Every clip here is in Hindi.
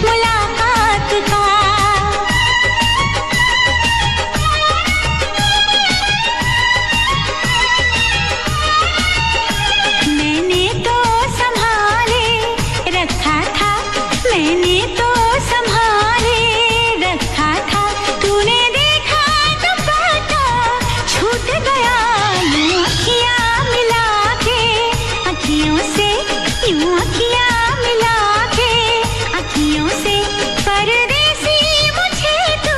मुलाकात का। मैंने तो संभाले रखा था, मैंने तो संभाले रखा था, तूने देखा तो काटा छूट गया। यूं अखियां मिला के अखियों से, यूं अखियां मिला के अखियों से, परदेसी मुझे तू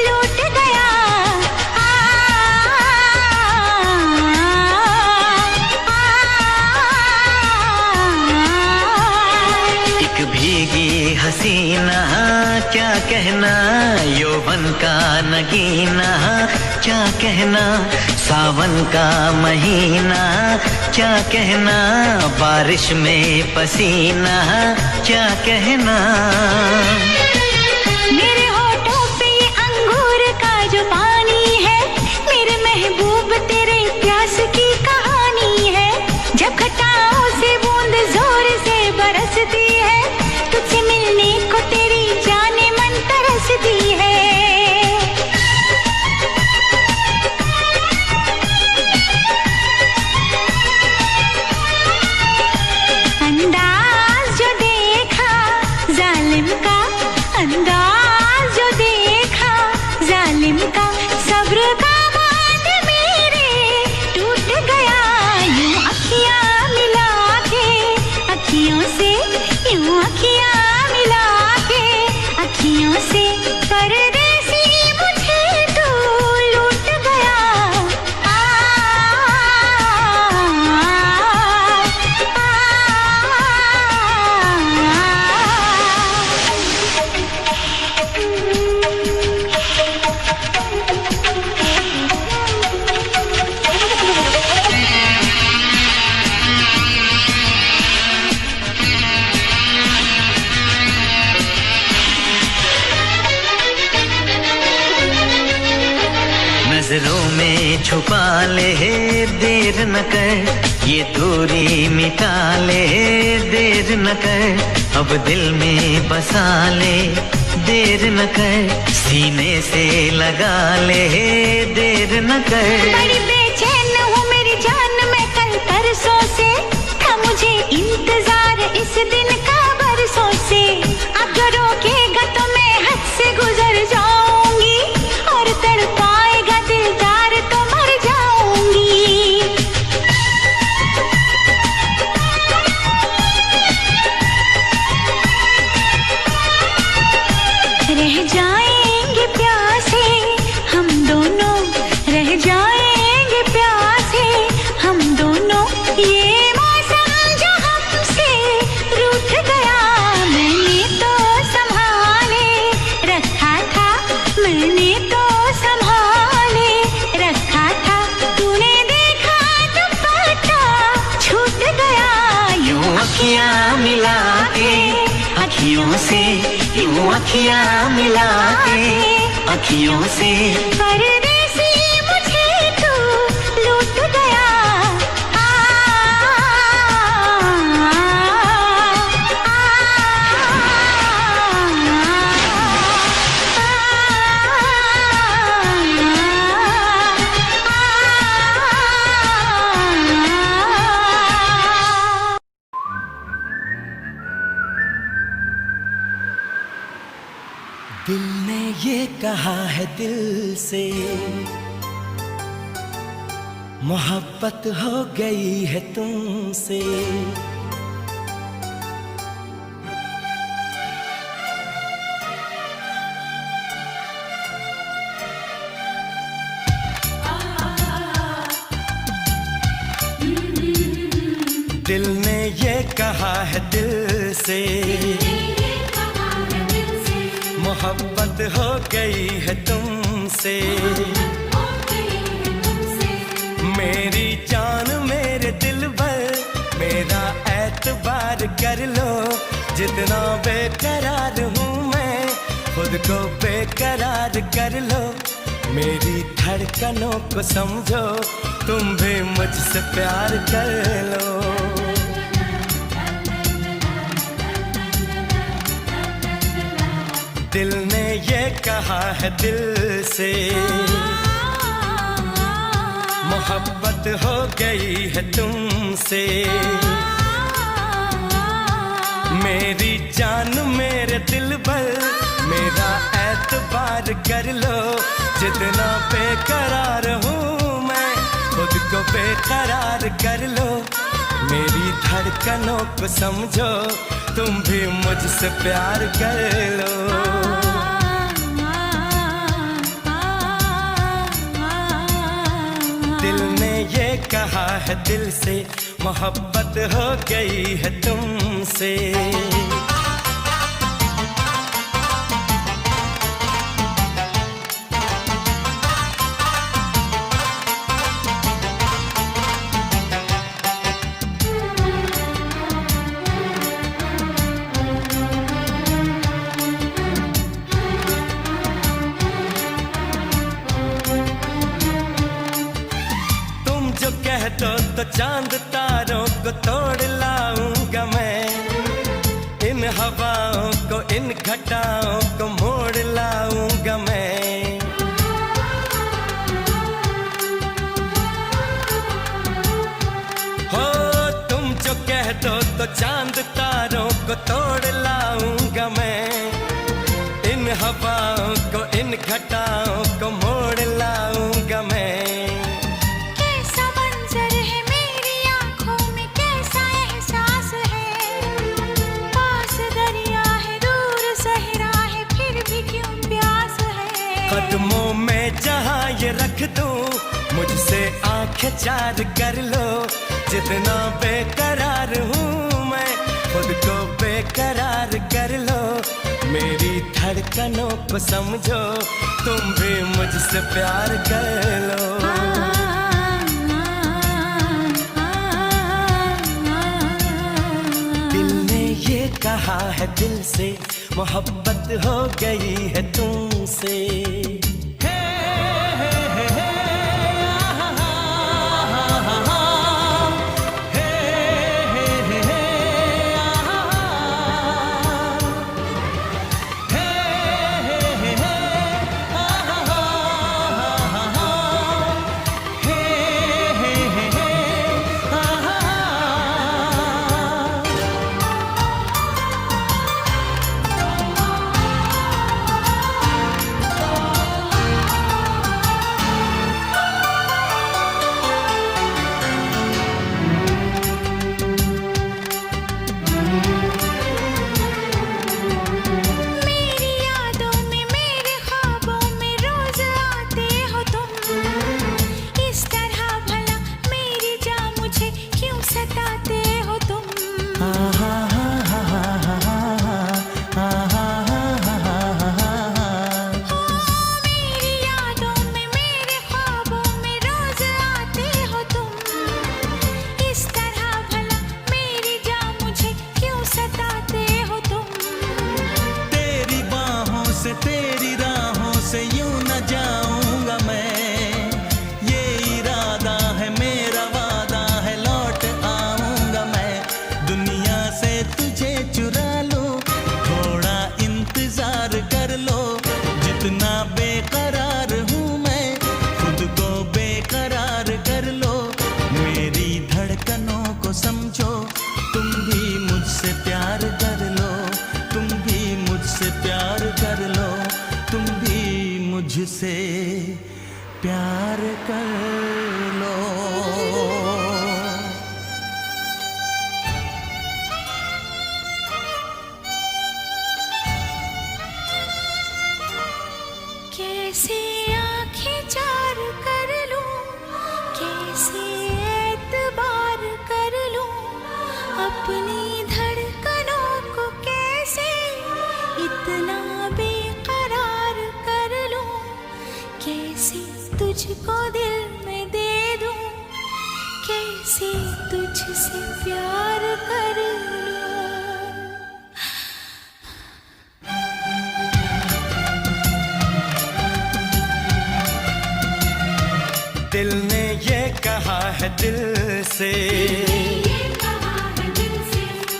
लूट गया। एक भीगी हसीना क्या कहना, यौवन का नगीना क्या कहना, सावन का महीना क्या कहना, बारिश में पसीना क्या कहना। मेरे होठों पे ये अंगूर का जो पानी है, मेरे महबूब तेरे प्यास की कहानी है। जब घटाओं से बूंद जोर से बरसती है, तुझसे मिलने को तेरी जाने मन तरसती है। अंदाज जो देखा जालिम का, अंदाज जो देखा जालिम का, सब्र का बांध मेरे टूट गया। यूं अखियां मिला के अखियों से, यूं अखियां मिला के अखियों से, परदेसी मुझे तू लूट गया। नजरों में छुपा ले देर न कर, ये दूरी मिटा ले देर न कर, अब दिल में बसा ले देर न कर, सीने से लगा ले देर न कर। बड़ी बेचैन हूँ मेरी जान, मैं कल परसों से, था मुझे इंतजार इस दिन का बरसों से। अगर रोकेगा तो मैं हद से गुजर जाऊंगी, और तड़पाएगा दिलदार तो मर जाऊंगी। रह जाएंगे प्यासे हम दोनों, रह जाएंगे प्यासे हम दोनों, ये मौसम जो हमसे रूठ गया। मैंने तो संभाले रखा था, मैंने तो संभाले रखा था, तूने देखा तो काटा छूट गया। यूं अखियां मिला के अखियों से, यूं अखियां मिला के अखियों से, परदेसी मुझे तू लूट गया। दिल ने ये कहा है दिल से, मोहब्बत हो गई है तुमसे। दिल ने ये कहा है दिल से, मोहब्बत हो गई है तुमसे। मेरी जान मेरे दिल भर, मेरा एतबार कर लो। जितना बेकरार हूँ मैं, खुद को बेकरार कर लो। मेरी धड़कनों को समझो, तुम भी मुझसे प्यार कर लो। दिल ने ये कहा है दिल से, मोहब्बत हो गई है तुमसे। मेरी जान मेरे दिल भर, मेरा एतबार कर लो। जितना बेकरार हूँ मैं, खुद को बेकरार कर लो। मेरी धड़कनों को समझो, तुम भी मुझसे प्यार कर लो। दिल ने ये कहा है दिल से, मोहब्बत हो गई है तुमसे। कह दो तो चांद तारों को तोड़ लाऊंगा मैं, इन हवाओं को इन घटाओं को मोड़ लाऊंगा मैं। हो तुम जो कह दो तो चांद तारों को तोड़ लाऊंगा मैं, इन हवाओं को इन घटाओं को मोड़ लाऊंगा मैं। कदमों में जहाँ ये रख दूं, मुझसे आंखें चार कर लो। जितना बेकरार हूँ मैं, खुद को बेकरार कर लो। मेरी धड़कनों को समझो, तुम भी मुझसे प्यार कर लो। दिल ने ये कहा है दिल से, मोहब्बत हो गई है तुमसे। तेरी राहों से यूं न जाऊंगा मैं, ये इरादा है मेरा, वादा है लौट आऊंगा मैं। दुनिया से तुझे चुरा लूं, थोड़ा इंतजार कर लो। जितना बेकरार हूँ मैं, खुद को बेकरार कर लो। मेरी धड़कनों को समझो, तुम भी मुझसे प्यार कर लो। तुम भी मुझसे प्यार कर लो। तुम भी मुझसे प्यार कर लो। कैसे आंखें चार कर लूं, कैसे एतबार कर लूं, अपनी धड़कनों को कैसे इतना बेकरार कर लूं। कैसे तुझको दिल में दे दूं, कैसे तुझसे प्यार कर लूं। दिल ने ये कहा है दिल से,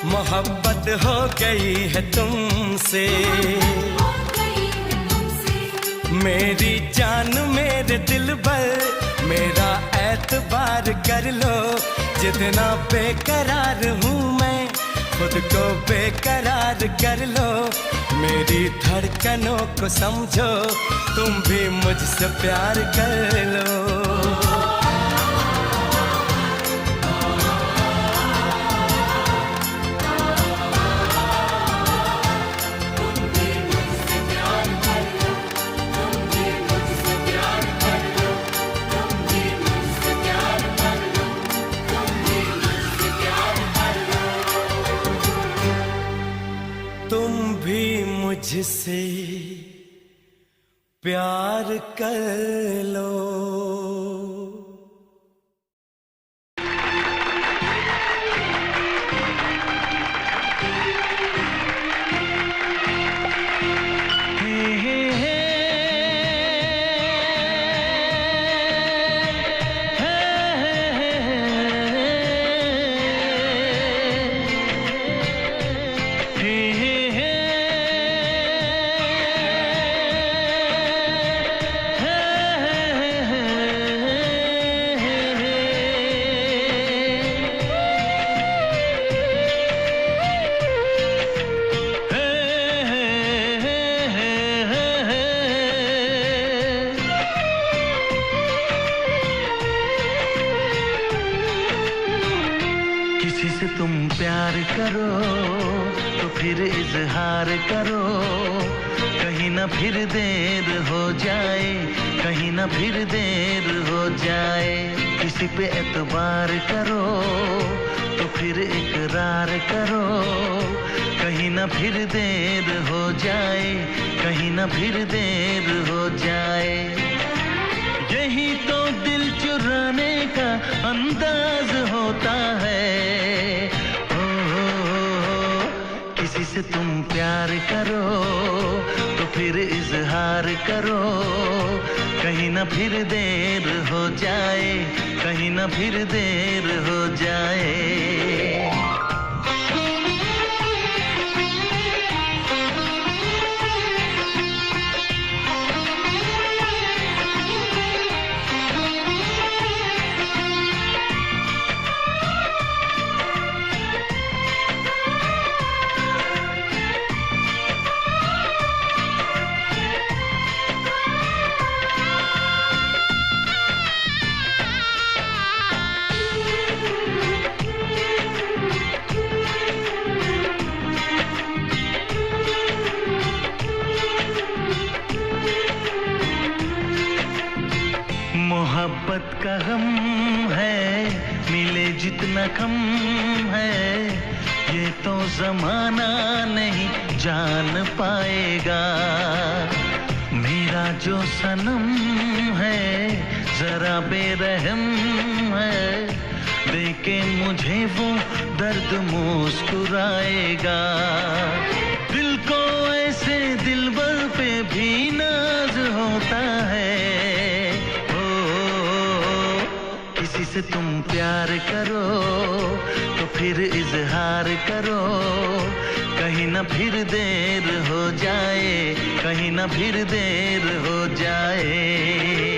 मोहब्बत हो गई है तुमसे। मेरी जान मेरे दिल पर मेरा एतबार कर लो, जितना बेकरार हूँ मैं खुद को बेकरार कर लो। मेरी धड़कनों को समझो, तुम भी मुझसे प्यार कर लो। तुम भी मुझसे प्यार कर लो। किसी से तुम प्यार करो तो फिर इजहार करो, कहीं ना फिर देर हो जाए, कहीं ना फिर देर हो जाए। किसी पे एतबार करो तो फिर इकरार करो, कहीं ना फिर देर हो जाए, कहीं ना फिर देर हो जाए। यही तो दिल चुराने का अंदाज होता है। किसी से तुम प्यार करो तो फिर इजहार करो, कहीं ना फिर देर हो जाए, कहीं ना फिर देर हो जाए। मोहब्बत का गम है, मिले जितना कम है, ये तो जमाना नहीं जान पाएगा। मेरा जो सनम है जरा बेरहम है, देखे मुझे वो दर्द मुस्कुराएगा। दिल को ऐसे दिलबर पे भी नाज होता है। किसी से तुम प्यार करो तो फिर इजहार करो, कहीं ना फिर देर हो जाए, कहीं ना फिर देर हो जाए।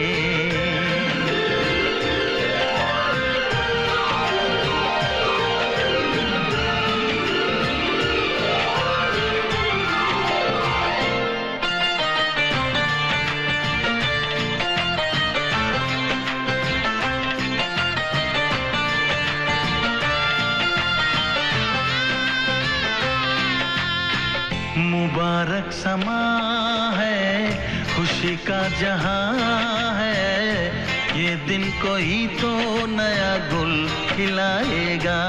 मुबारक समा है, खुशी का जहां है, ये दिन कोई तो नया गुल खिलाएगा।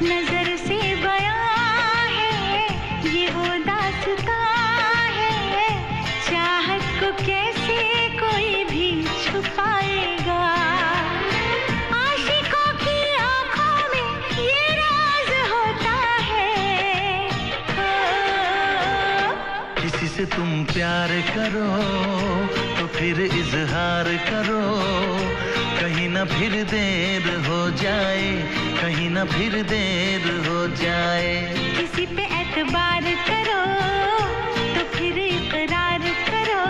नजर से बयां है ये वो दास्तां है, चाहत को कैसे कोई भी छुपाएगा। आशिकों की आंखों में ये राज होता है। किसी से तुम प्यार करो तो फिर इजहार करो, कहीं ना फिर देर हो जाए, कहीं ना फिर देर हो जाए। किसी पे एतबार करो तो फिर इकरार करो,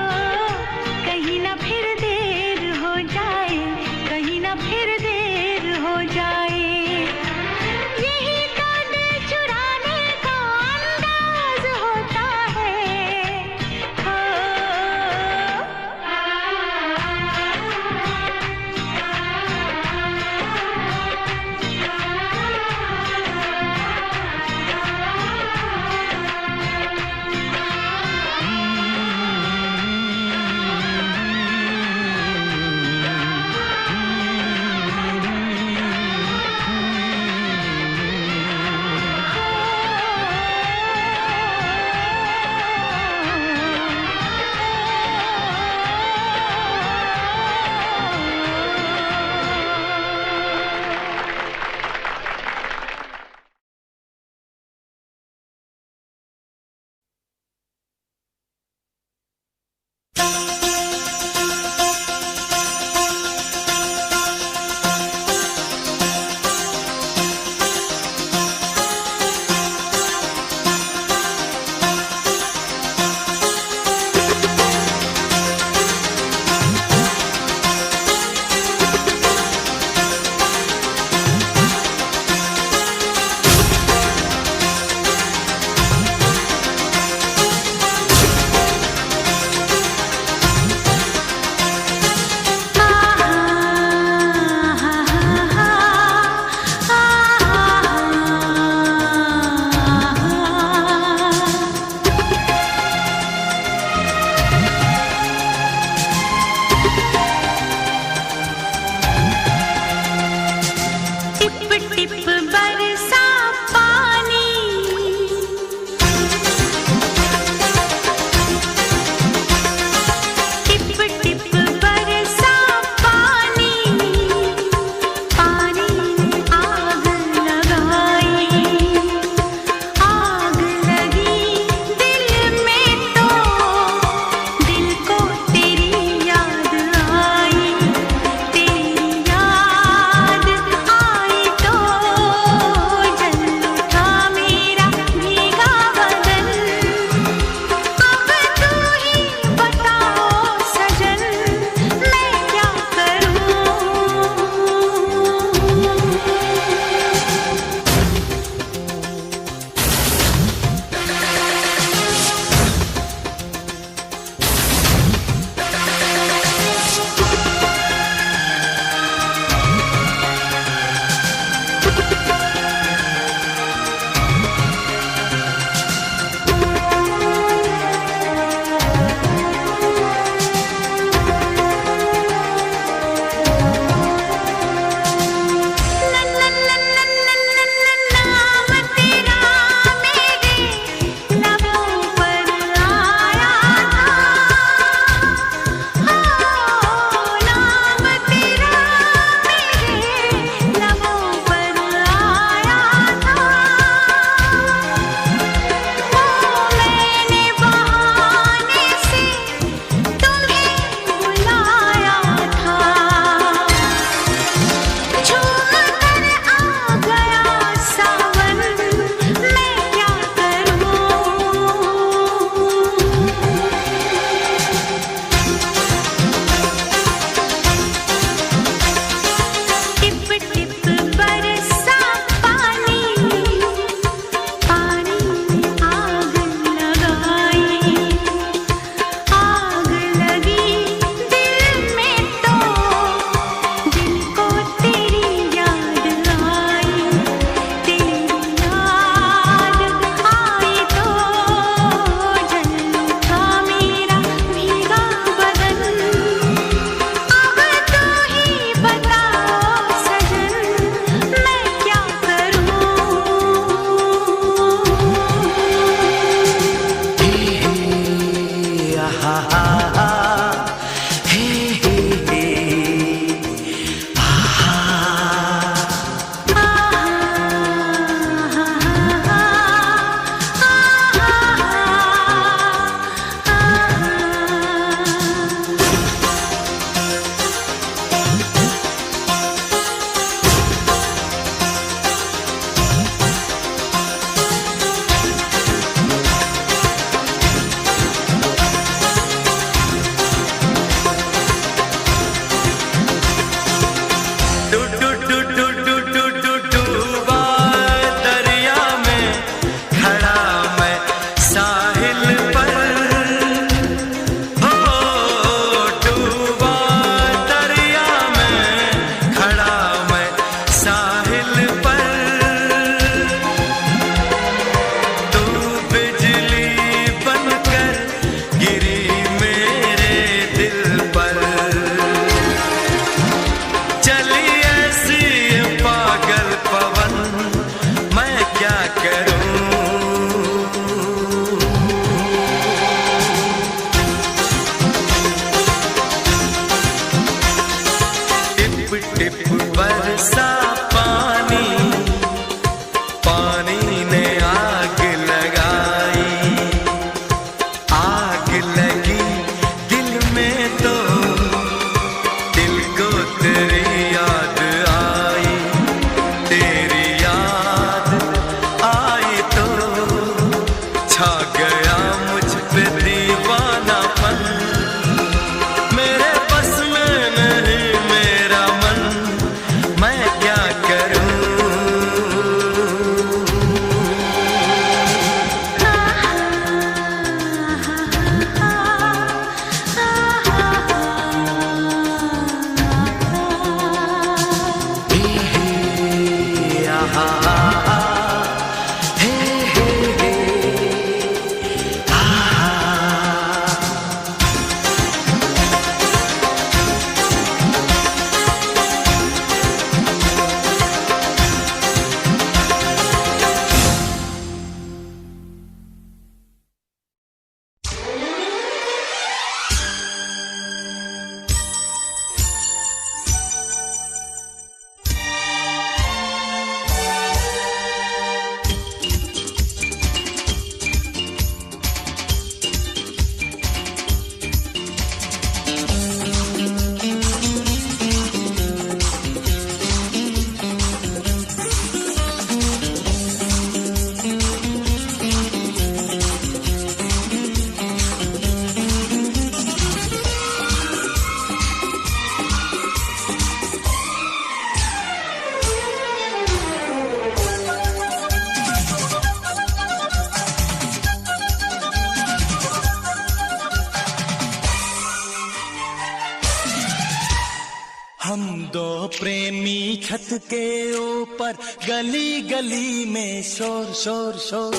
प्रेमी छत के ऊपर गली गली में शोर शोर शोर।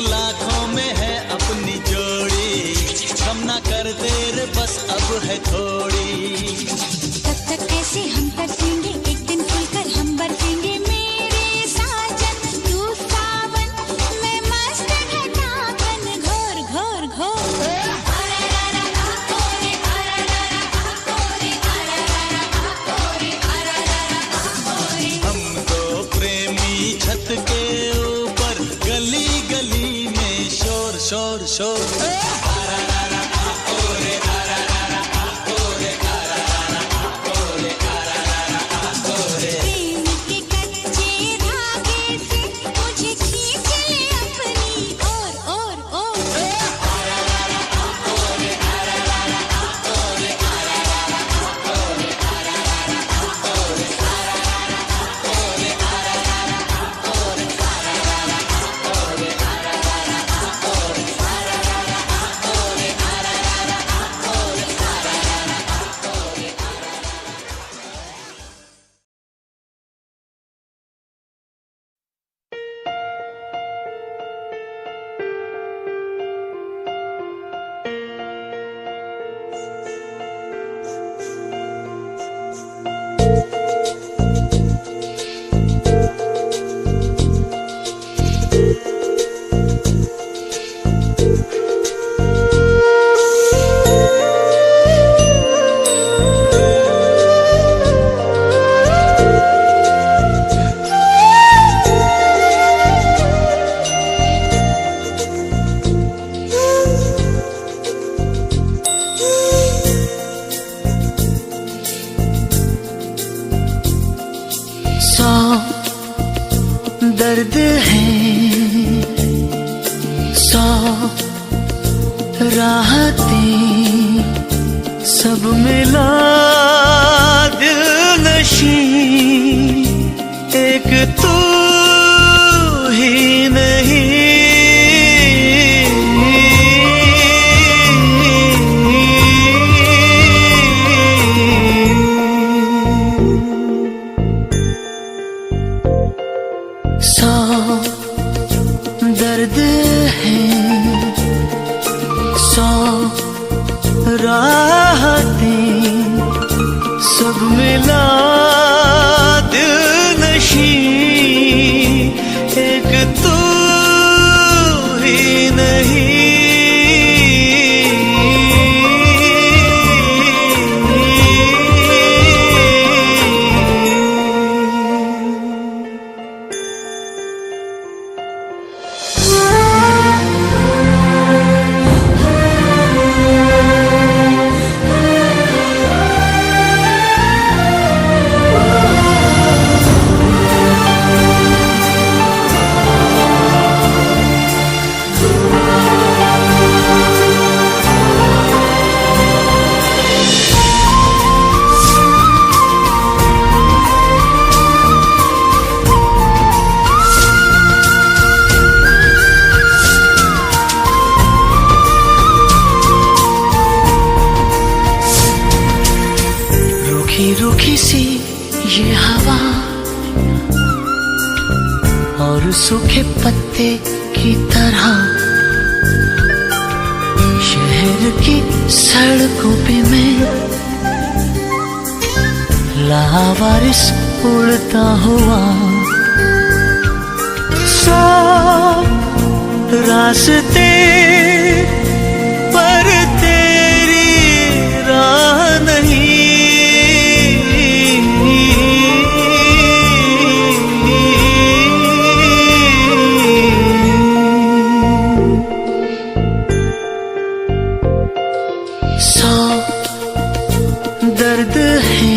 लाखों में है अपनी जोड़ी, कम ना कर देर बस अब है थोड़ी। तब तक कैसे हम तरसेंगे, एक दिन खुलकर हम बरसेंगे मेरे साजन, तू सावन मैं मस्त घटा बन घोर घोर घोर। हम दो प्रेमी छत के ऊपर गली गली में शोर शोर शोर। दर्द है 100 राहतें सब मिला दिल नशी एक तू ही नहीं 100 दर्द है 100 राहतें सब मिला दिल नशी एक तू ही रूखी सी ये हवा और सूखे पत्ते की तरह शहर की सड़कों पे मैं लावारिस उड़ता हुआ 100 रास्ते पर तेरी राह नहीं 100 दर्द है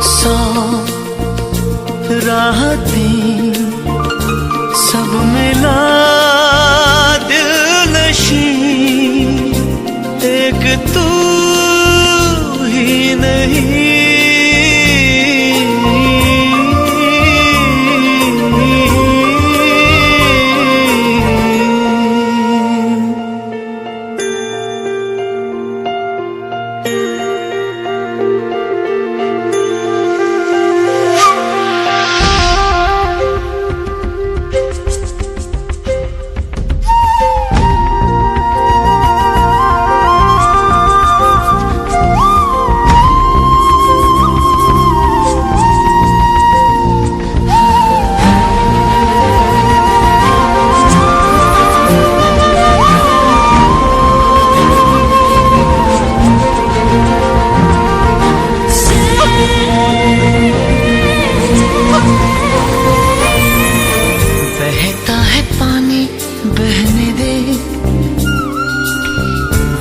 100 राहतें सब मिला दिल नशी एक तू ही नहीं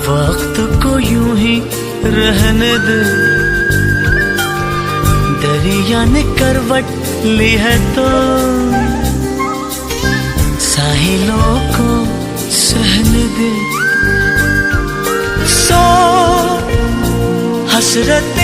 वक्त को यूं ही रहने दे दरिया ने करवट ली है तो साहिलों को सहने दे 100 हसरत